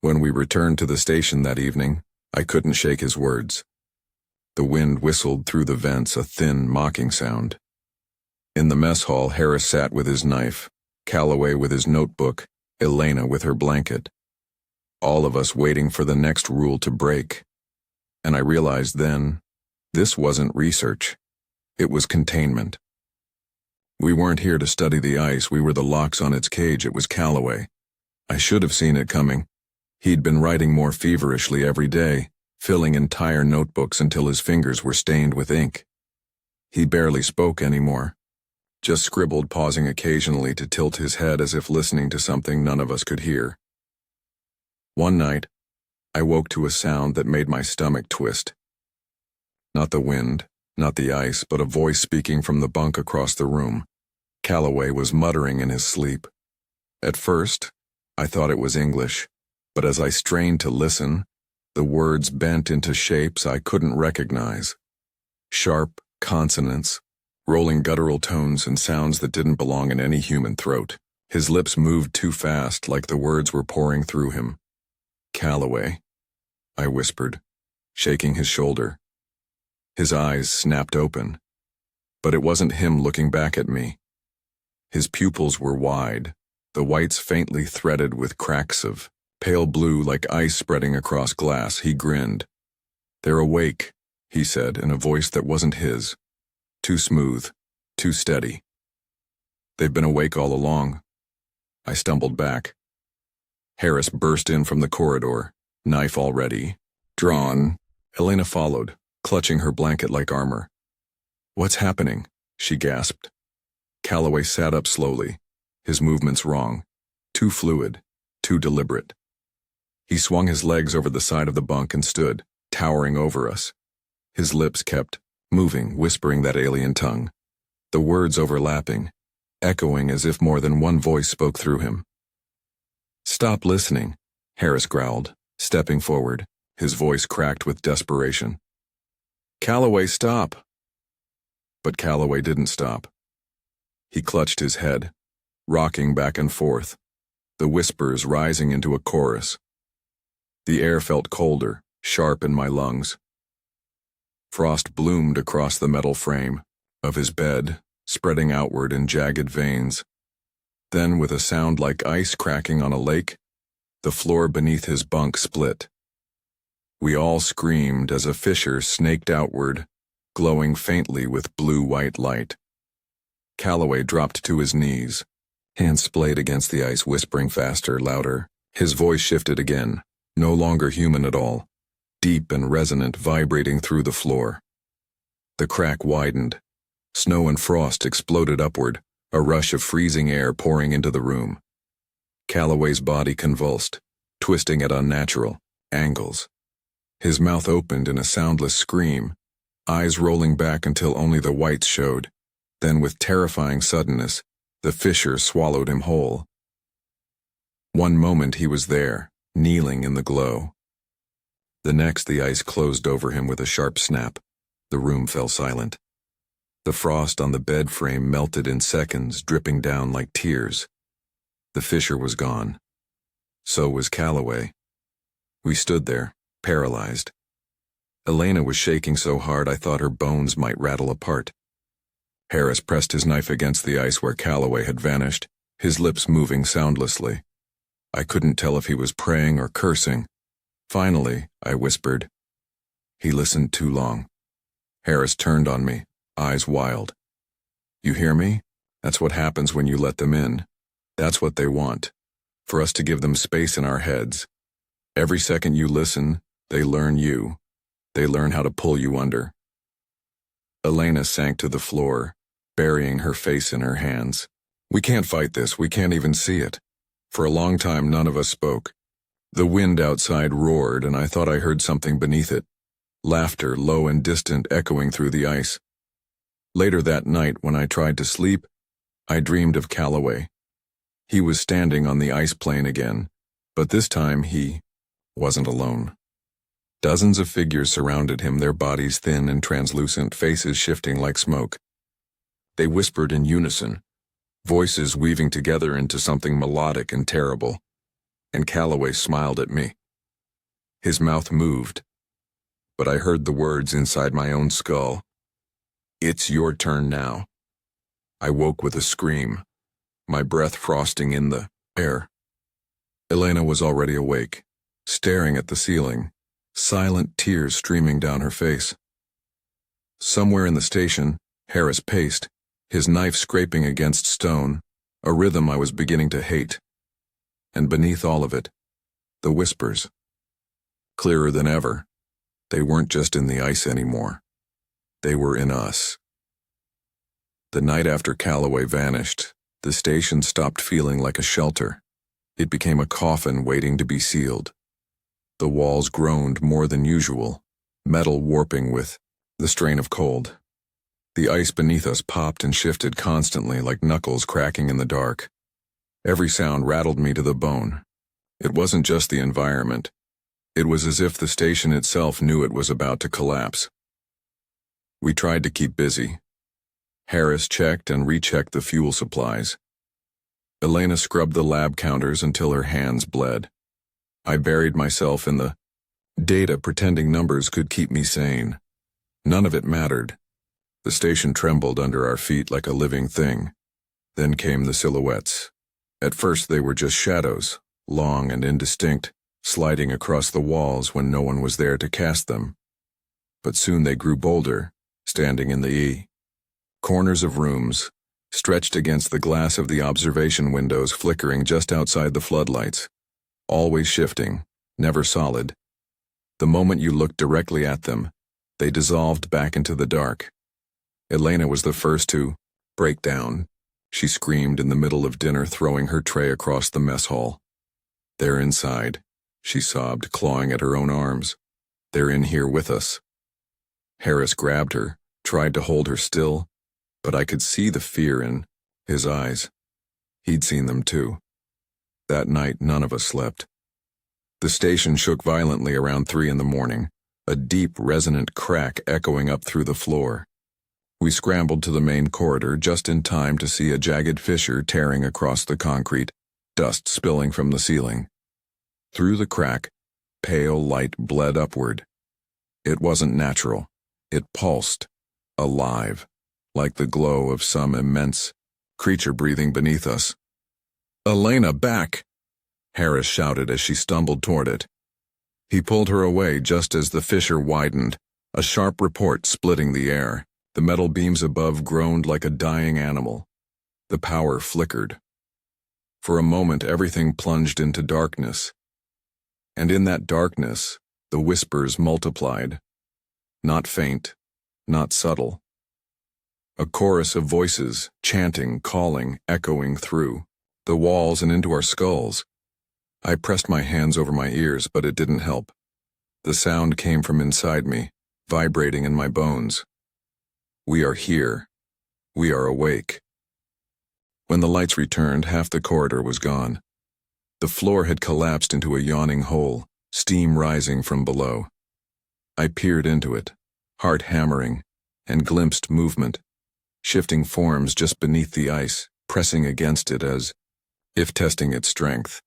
When we returned to the station that evening, I couldn't shake his words. The wind whistled through the vents, a thin, mocking sound. In the mess hall, Harris sat with his knife, Calloway with his notebook, Elena with her blanket. All of us waiting for the next rule to break. And I realized then, this wasn't research. It was containment. We weren't here to study the ice, we were the locks on its cage. It was Calloway. I should have seen it coming. He'd been writing more feverishly every day, filling entire notebooks until his fingers were stained with ink. He barely spoke anymore, just scribbled, pausing occasionally to tilt his head as if listening to something none of us could hear. One night, I woke to a sound that made my stomach twist. Not the wind, not the ice, but a voice speaking from the bunk across the room. Calloway was muttering in his sleep. At first, I thought it was English, but as I strained to listen, the words bent into shapes I couldn't recognize. Sharp consonants, rolling guttural tones and sounds that didn't belong in any human throat. His lips moved too fast, like the words were pouring through him. Calloway, I whispered, shaking his shoulder. His eyes snapped open, but it wasn't him looking back at me. His pupils were wide, the whites faintly threaded with cracks of pale blue like ice spreading across glass. He grinned. They're awake, he said in a voice that wasn't his. Too smooth, too steady. They've been awake all along. I stumbled back. Harris burst in from the corridor, knife already drawn. Elena followed, clutching her blanket like armor. What's happening? She gasped. Calloway sat up slowly, his movements wrong, too fluid, too deliberate. He swung his legs over the side of the bunk and stood, towering over us. His lips kept moving, whispering that alien tongue, the words overlapping, echoing as if more than one voice spoke through him. Stop listening, Harris growled, stepping forward, his voice cracked with desperation. Calloway, stop! But Calloway didn't stop. He clutched his head, rocking back and forth, the whispers rising into a chorus. The air felt colder, sharp in my lungs. Frost bloomed across the metal frame of his bed, spreading outward in jagged veins. Then, with a sound like ice cracking on a lake, the floor beneath his bunk split. We all screamed as a fissure snaked outward, glowing faintly with blue-white light. Calloway dropped to his knees, hands splayed against the ice, whispering faster, louder. His voice shifted again, no longer human at all, deep and resonant, vibrating through the floor. The crack widened. Snow and frost exploded upward, a rush of freezing air pouring into the room. Calloway's body convulsed, twisting at unnatural angles. His mouth opened in a soundless scream, eyes rolling back until only the whites showed. Then, with terrifying suddenness, the fissure swallowed him whole. One moment he was there, kneeling in the glow. The next, the ice closed over him with a sharp snap. The room fell silent. The frost on the bed frame melted in seconds, dripping down like tears. The fissure was gone. So was Calloway. We stood there, paralyzed. Elena was shaking so hard I thought her bones might rattle apart. Harris pressed his knife against the ice where Calloway had vanished, his lips moving soundlessly. I couldn't tell if he was praying or cursing. Finally, I whispered. He listened too long. Harris turned on me, eyes wild. You hear me? That's what happens when you let them in. That's what they want. For us to give them space in our heads. Every second you listen, they learn you. They learn how to pull you under. Elena sank to the floor, burying her face in her hands. We can't fight this, we can't even see it. For a long time none of us spoke. The wind outside roared and I thought I heard something beneath it. Laughter, low and distant, echoing through the ice. Later that night, when I tried to sleep, I dreamed of Calloway. He was standing on the ice plain again, but this time he wasn't alone. Dozens of figures surrounded him, their bodies thin and translucent, faces shifting like smoke. They whispered in unison, voices weaving together into something melodic and terrible. And Calloway smiled at me. His mouth moved, but I heard the words inside my own skull. It's your turn now. I woke with a scream, my breath frosting in the air. Elena was already awake, staring at the ceiling, silent tears streaming down her face. Somewhere in the station, Harris paced, his knife scraping against stone, a rhythm I was beginning to hate. And beneath all of it, the whispers. Clearer than ever, they weren't just in the ice anymore. They were in us. The night after Calloway vanished, the station stopped feeling like a shelter. It became a coffin waiting to be sealed. The walls groaned more than usual, metal warping with the strain of cold. The ice beneath us popped and shifted constantly like knuckles cracking in the dark. Every sound rattled me to the bone. It wasn't just the environment. It was as if the station itself knew it was about to collapse. We tried to keep busy. Harris checked and rechecked the fuel supplies. Elena scrubbed the lab counters until her hands bled. I buried myself in the data, pretending numbers could keep me sane. None of it mattered. The station trembled under our feet like a living thing. Then came the silhouettes. At first they were just shadows, long and indistinct, sliding across the walls when no one was there to cast them. But soon they grew bolder, standing in the corners of rooms, stretched against the glass of the observation windows flickering just outside the floodlights. Always shifting, never solid. The moment you looked directly at them, they dissolved back into the dark. Elena was the first to break down. She screamed in the middle of dinner, throwing her tray across the mess hall. They're inside, she sobbed, clawing at her own arms. They're in here with us. Harris grabbed her, tried to hold her still, but I could see the fear in his eyes. He'd seen them too. That night, none of us slept. The station shook violently around 3 a.m, a deep, resonant crack echoing up through the floor. We scrambled to the main corridor just in time to see a jagged fissure tearing across the concrete, dust spilling from the ceiling. Through the crack, pale light bled upward. It wasn't natural. It pulsed, alive, like the glow of some immense creature breathing beneath us. "Elena, back!" Harris shouted as she stumbled toward it. He pulled her away just as the fissure widened, a sharp report splitting the air. The metal beams above groaned like a dying animal. The power flickered. For a moment, everything plunged into darkness. And in that darkness, the whispers multiplied. Not faint, not subtle. A chorus of voices, chanting, calling, echoing through the walls and into our skulls. I pressed my hands over my ears, but it didn't help. The sound came from inside me, vibrating in my bones. We are here. We are awake. When the lights returned, half the corridor was gone. The floor had collapsed into a yawning hole, steam rising from below. I peered into it, heart hammering, and glimpsed movement, shifting forms just beneath the ice, pressing against it as if testing its strength.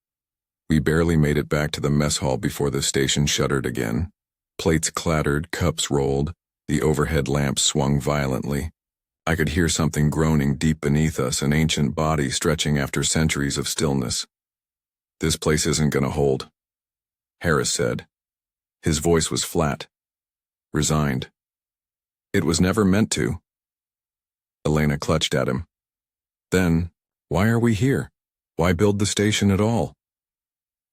We barely made it back to the mess hall before the station shuddered again. Plates clattered, cups rolled, the overhead lamp swung violently. I could hear something groaning deep beneath us, an ancient body stretching after centuries of stillness. "This place isn't gonna hold," Harris said. His voice was flat, resigned. "It was never meant to." Elena clutched at him. Then, why are we here? Why build the station at all?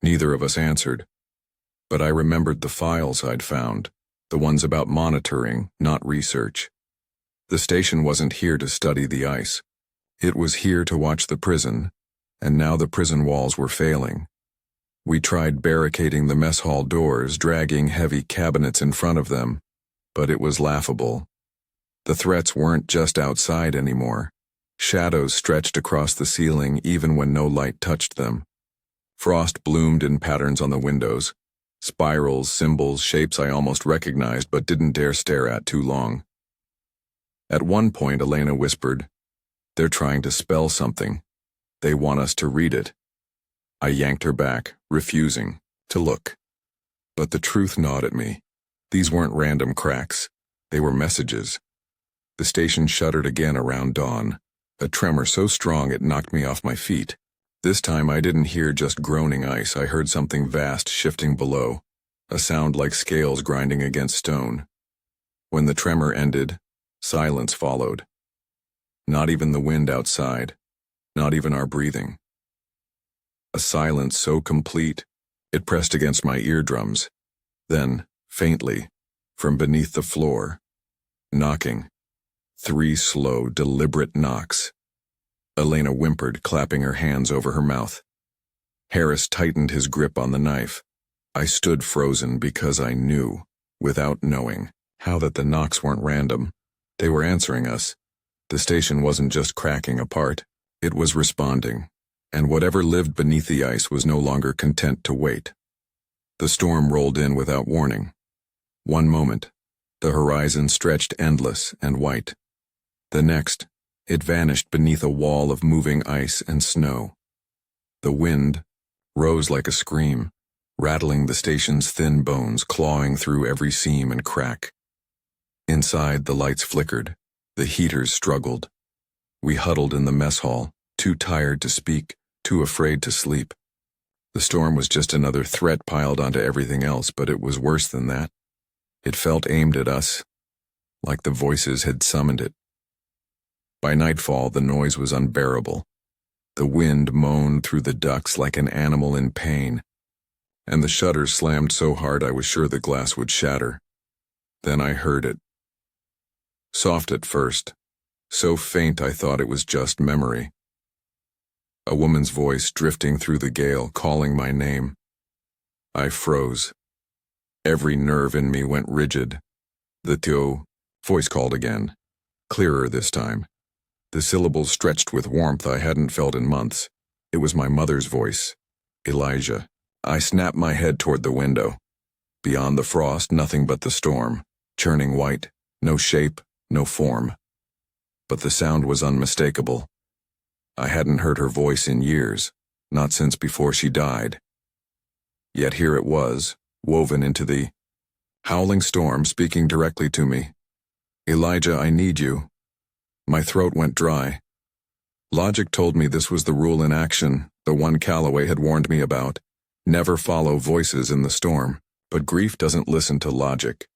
Neither of us answered. But I remembered the files I'd found, the ones about monitoring, not research. The station wasn't here to study the ice. It was here to watch the prison, and now the prison walls were failing. We tried barricading the mess hall doors, dragging heavy cabinets in front of them, but it was laughable. The threats weren't just outside anymore. Shadows stretched across the ceiling even when no light touched them. Frost bloomed in patterns on the windows, spirals, symbols, shapes I almost recognized but didn't dare stare at too long. At one point, Elena whispered, "They're trying to spell something. They want us to read it." I yanked her back, refusing to look. But the truth gnawed at me. These weren't random cracks. They were messages. The station shuddered again around dawn, a tremor so strong it knocked me off my feet. This time I didn't hear just groaning ice. I heard something vast shifting below, a sound like scales grinding against stone. When the tremor ended, silence followed. Not even the wind outside, not even our breathing. A silence so complete, it pressed against my eardrums. Then, faintly, from beneath the floor, knocking. 3 slow, deliberate knocks. Elena whimpered, clapping her hands over her mouth. Harris tightened his grip on the knife. I stood frozen because I knew, without knowing, how that the knocks weren't random. They were answering us. The station wasn't just cracking apart, it was responding, and whatever lived beneath the ice was no longer content to wait. The storm rolled in without warning. One moment, the horizon stretched endless and white. The next, it vanished beneath a wall of moving ice and snow. The wind rose like a scream, rattling the station's thin bones, clawing through every seam and crack. Inside, the lights flickered. The heaters struggled. We huddled in the mess hall, too tired to speak, too afraid to sleep. The storm was just another threat piled onto everything else, but it was worse than that. It felt aimed at us, like the voices had summoned it. By nightfall, the noise was unbearable. The wind moaned through the ducts like an animal in pain, and the shutters slammed so hard I was sure the glass would shatter. Then I heard it. Soft at first, so faint I thought it was just memory. A woman's voice drifting through the gale, calling my name. I froze. Every nerve in me went rigid. The Tio voice called again, clearer this time. The syllables stretched with warmth I hadn't felt in months. It was my mother's voice, Elijah. I snapped my head toward the window. Beyond the frost, nothing but the storm, churning white, no shape, no form. But the sound was unmistakable. I hadn't heard her voice in years, not since before she died. Yet here it was, woven into the howling storm, speaking directly to me. "Elijah, I need you." My throat went dry. Logic told me this was the rule in action, the one Calloway had warned me about. Never follow voices in the storm. But grief doesn't listen to logic.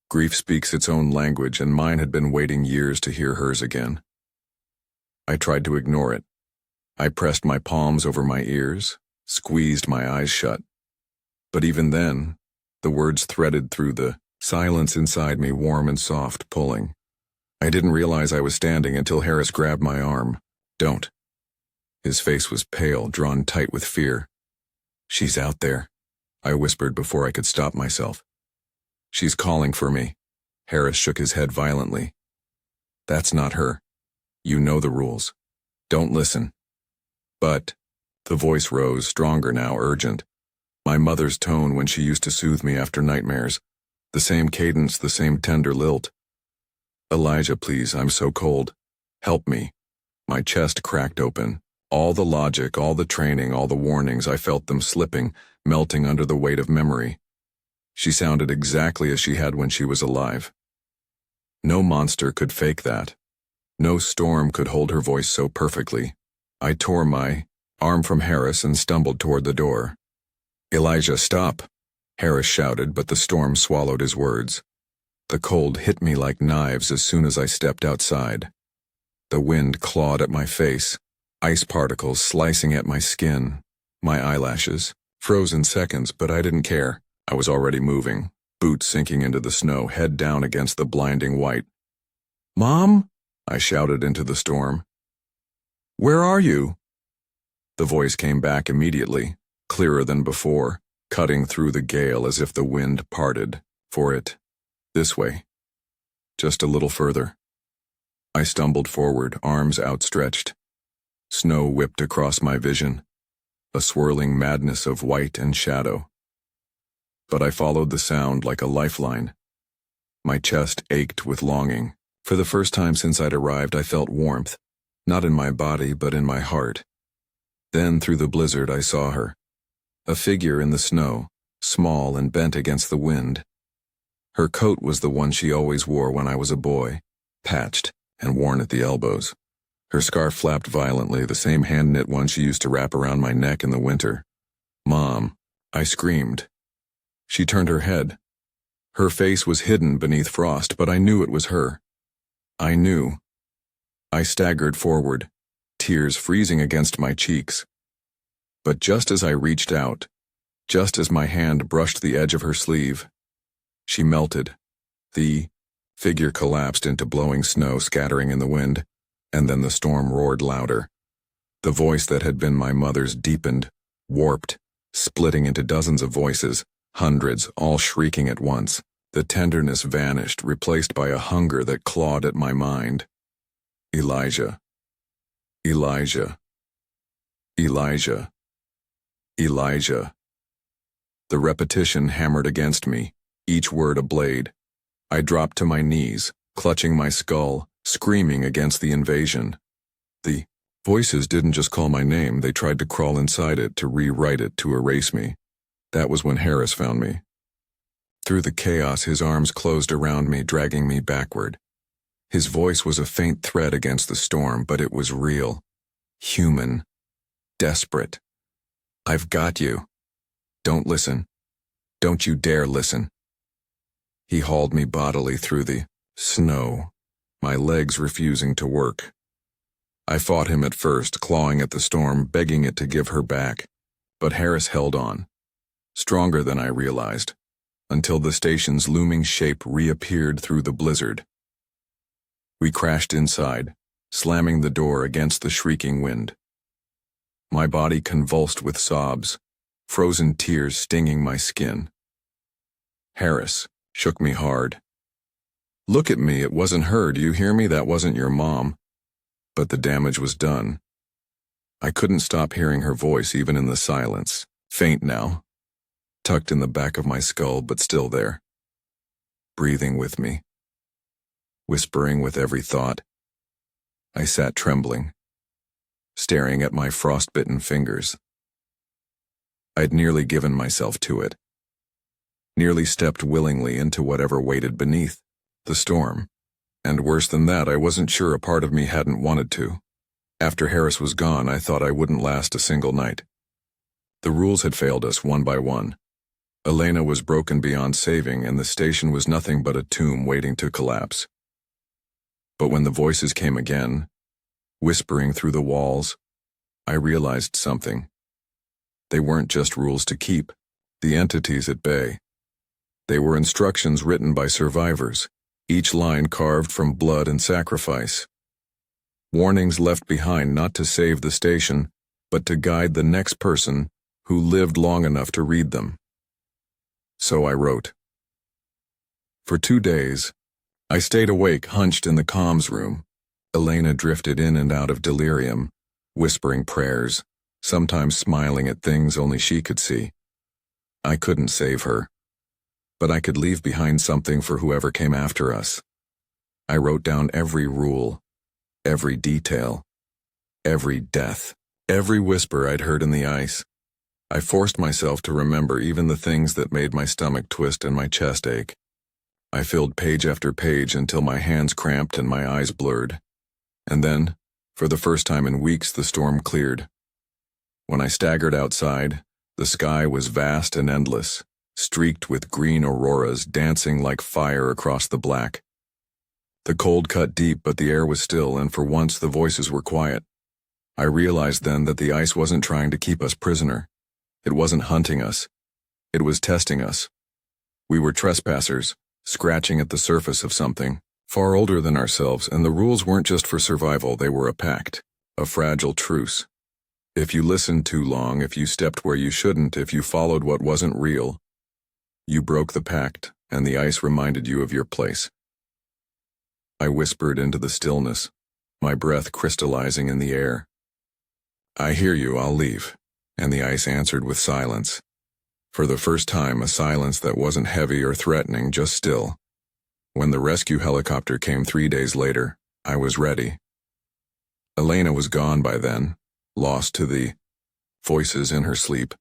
Grief speaks its own language, and mine had been waiting years to hear hers again. I tried to ignore it. I pressed my palms over my ears, squeezed my eyes shut. But even then, the words threaded through the silence inside me, warm and soft, pulling. I didn't realize I was standing until Harris grabbed my arm. "Don't." His face was pale, drawn tight with fear. "She's out there," I whispered before I could stop myself. "She's calling for me." Harris shook his head violently. "That's not her. You know the rules. Don't listen." "But," the voice rose, stronger now, urgent. My mother's tone when she used to soothe me after nightmares. The same cadence, the same tender lilt. "Elijah, please, I'm so cold. Help me." My chest cracked open. All the logic, all the training, all the warnings, I felt them slipping, melting under the weight of memory. She sounded exactly as she had when she was alive. No monster could fake that. No storm could hold her voice so perfectly. I tore my arm from Harris and stumbled toward the door. "Elijah, stop!" Harris shouted, but the storm swallowed his words. The cold hit me like knives as soon as I stepped outside. The wind clawed at my face, ice particles slicing at my skin, my eyelashes. Frozen seconds, but I didn't care. I was already moving, boots sinking into the snow, head down against the blinding white. "Mom?" I shouted into the storm. "Where are you?" The voice came back immediately, clearer than before, cutting through the gale as if the wind parted for it. "This way. Just a little further." I stumbled forward, arms outstretched. Snow whipped across my vision, a swirling madness of white and shadow. But I followed the sound like a lifeline. My chest ached with longing. For the first time since I'd arrived, I felt warmth, not in my body but in my heart. Then, through the blizzard, I saw her. A figure in the snow, small and bent against the wind. Her coat was the one she always wore when I was a boy, patched and worn at the elbows. Her scarf flapped violently, the same hand-knit one she used to wrap around my neck in the winter. "Mom," I screamed. She turned her head. Her face was hidden beneath frost, but I knew it was her. I knew. I staggered forward, tears freezing against my cheeks. But just as I reached out, just as my hand brushed the edge of her sleeve, she melted. The figure collapsed into blowing snow scattering in the wind, and then the storm roared louder. The voice that had been my mother's deepened, warped, splitting into dozens of voices, hundreds, all shrieking at once. The tenderness vanished, replaced by a hunger that clawed at my mind. "Elijah. Elijah. Elijah. Elijah." The repetition hammered against me, each word a blade. I dropped to my knees, clutching my skull, screaming against the invasion. The voices didn't just call my name, they tried to crawl inside it, to rewrite it, to erase me. That was when Harris found me. Through the chaos, his arms closed around me, dragging me backward. His voice was a faint thread against the storm, but it was real, human, desperate. "I've got you. Don't listen. Don't you dare listen." He hauled me bodily through the snow, my legs refusing to work. I fought him at first, clawing at the storm, begging it to give her back. But Harris held on, stronger than I realized, until the station's looming shape reappeared through the blizzard. We crashed inside, slamming the door against the shrieking wind. My body convulsed with sobs, frozen tears stinging my skin. Harris shook me hard. "Look at me, it wasn't her, do you hear me? That wasn't your mom." But the damage was done. I couldn't stop hearing her voice even in the silence, faint now, tucked in the back of my skull but still there, breathing with me, whispering with every thought. I sat trembling, staring at my frostbitten fingers. I'd nearly given myself to it, nearly stepped willingly into whatever waited beneath, the storm. And worse than that, I wasn't sure a part of me hadn't wanted to. After Harris was gone, I thought I wouldn't last a single night. The rules had failed us one by one. Elena was broken beyond saving, and the station was nothing but a tomb waiting to collapse. But when the voices came again, whispering through the walls, I realized something. They weren't just rules to keep, the entities at bay. They were instructions written by survivors, each line carved from blood and sacrifice. Warnings left behind not to save the station, but to guide the next person who lived long enough to read them. So I wrote. For 2 days, I stayed awake, hunched in the comms room. Elena drifted in and out of delirium, whispering prayers, sometimes smiling at things only she could see. I couldn't save her, but I could leave behind something for whoever came after us. I wrote down every rule, every detail, every death, every whisper I'd heard in the ice. I forced myself to remember even the things that made my stomach twist and my chest ache. I filled page after page until my hands cramped and my eyes blurred. And then, for the first time in weeks, the storm cleared. When I staggered outside, the sky was vast and endless, streaked with green auroras dancing like fire across the black. The cold cut deep, but the air was still, and for once the voices were quiet. I realized then that the ice wasn't trying to keep us prisoner. It wasn't hunting us. It was testing us. We were trespassers, scratching at the surface of something, far older than ourselves, and the rules weren't just for survival, they were a pact, a fragile truce. If you listened too long, if you stepped where you shouldn't, if you followed what wasn't real, you broke the pact, and the ice reminded you of your place. I whispered into the stillness, my breath crystallizing in the air. I hear you, I'll leave. And the ice answered with silence. For the first time, a silence that wasn't heavy or threatening, just still. When the rescue helicopter came 3 days later, I was ready. Elena was gone by then, lost to the voices in her sleep,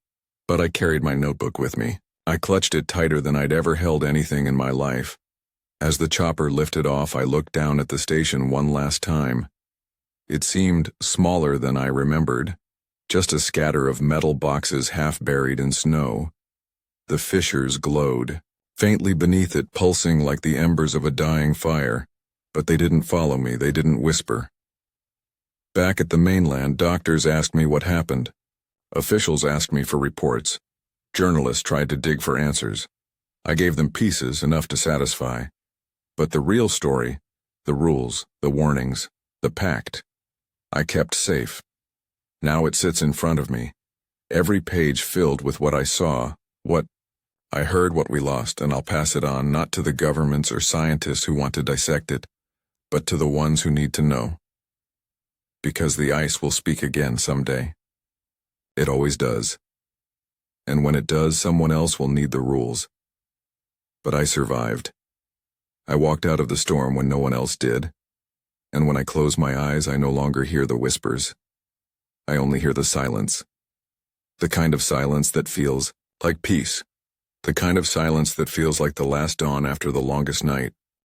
but I carried my notebook with me. I clutched it tighter than I'd ever held anything in my life. As the chopper lifted off, I looked down at the station one last time. It seemed smaller than I remembered, just a scatter of metal boxes half buried in snow. The fissures glowed, faintly beneath it, pulsing like the embers of a dying fire, but they didn't follow me, they didn't whisper. Back at the mainland, doctors asked me what happened. Officials asked me for reports. Journalists tried to dig for answers. I gave them pieces, enough to satisfy. But the real story, the rules, the warnings, the pact, I kept safe. Now it sits in front of me, every page filled with what I saw, what I heard, what we lost, and I'll pass it on not to the governments or scientists who want to dissect it, but to the ones who need to know. Because the ice will speak again someday. It always does. And when it does, someone else will need the rules. But I survived. I walked out of the storm when no one else did. And when I close my eyes, I no longer hear the whispers. I only hear the silence. The kind of silence that feels like peace. The kind of silence that feels like the last dawn after the longest night.